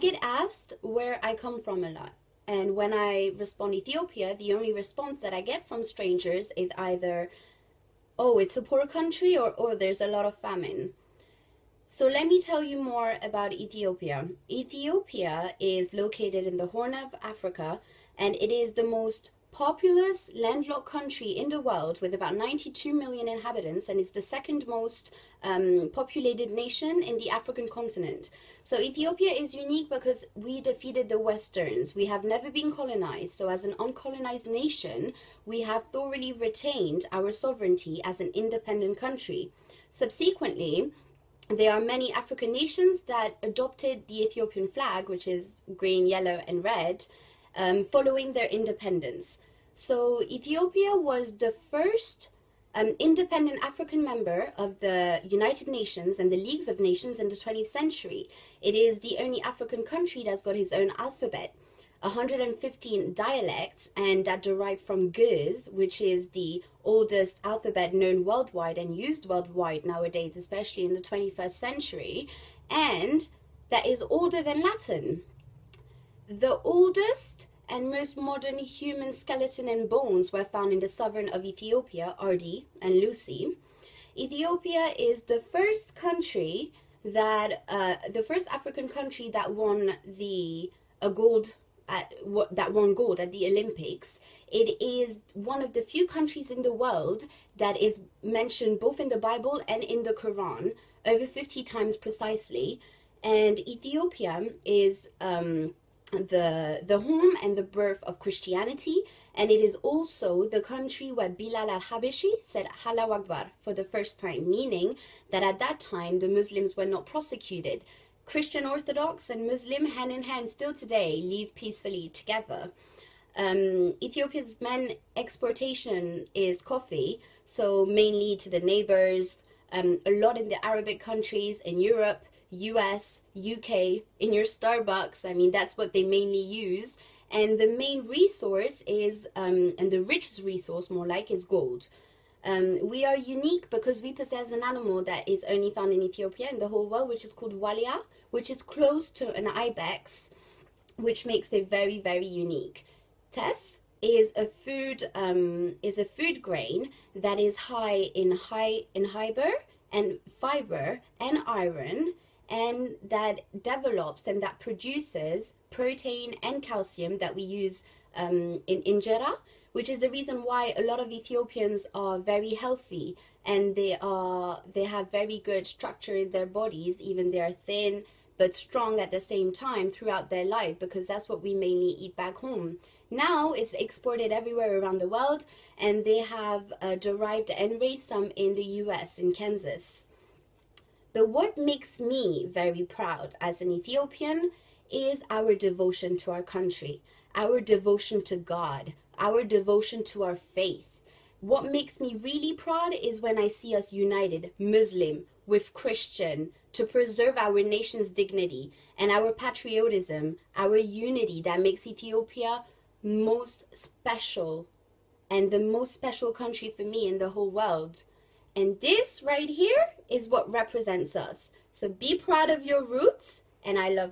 get asked where I come from a lot. And when I respond Ethiopia, the only response that I get from strangers is either, oh, it's a poor country, or oh, there's a lot of famine. So let me tell you more about Ethiopia. Ethiopia is located in the Horn of Africa, and it is the most populous landlocked country in the world with about 92 million inhabitants, and it's the second most populated nation in the African continent. So Ethiopia is unique because we defeated the Westerns. We have never been colonized. So as an uncolonized nation, we have thoroughly retained our sovereignty as an independent country. Subsequently, there are many African nations that adopted the Ethiopian flag, which is green, yellow, and red, following their independence. So Ethiopia was the first independent African member of the United Nations and the Leagues of Nations in the 20th century. It is the only African country that's got its own alphabet, 115 dialects, and that derived from Ge'ez, which is the oldest alphabet known worldwide and used worldwide nowadays, especially in the 21st century, and that is older than Latin. The oldest and most modern human skeleton and bones were found in the sovereign of Ethiopia, Ardi and Lucy. Ethiopia is the first country that, the first African country that won gold at the Olympics. It is one of the few countries in the world that is mentioned both in the Bible and in the Quran, over 50 times precisely. And Ethiopia is the home and the birth of Christianity, and it is also the country where Bilal al-Habashi said Allahu Akbar for the first time, meaning that at that time the Muslims were not prosecuted. Christian Orthodox and Muslim hand in hand still today live peacefully together. Ethiopia's main exportation is coffee, so mainly to the neighbors, a lot in the Arabic countries, in Europe, US, UK, in your Starbucks. I mean, that's what they mainly use. And the main resource is, and the richest resource more like, is gold. We are unique because we possess an animal that is only found in Ethiopia in the whole world, which is called walia, which is close to an ibex, which makes it very, very unique. Teff is a food grain that is high in fiber and iron, and that develops and that produces protein and calcium that we use in injera, which is the reason why a lot of Ethiopians are very healthy, and they have very good structure in their bodies, even they are thin but strong at the same time throughout their life, because that's what we mainly eat back home. Now it's exported everywhere around the world, and they have derived and raised some in the US, in Kansas. But what makes me very proud as an Ethiopian is our devotion to our country, our devotion to God, our devotion to our faith. What makes me really proud is when I see us united, Muslim with Christian, to preserve our nation's dignity and our patriotism, our unity that makes Ethiopia most special and the most special country for me in the whole world. And this right here is what represents us. So be proud of your roots, and I love you.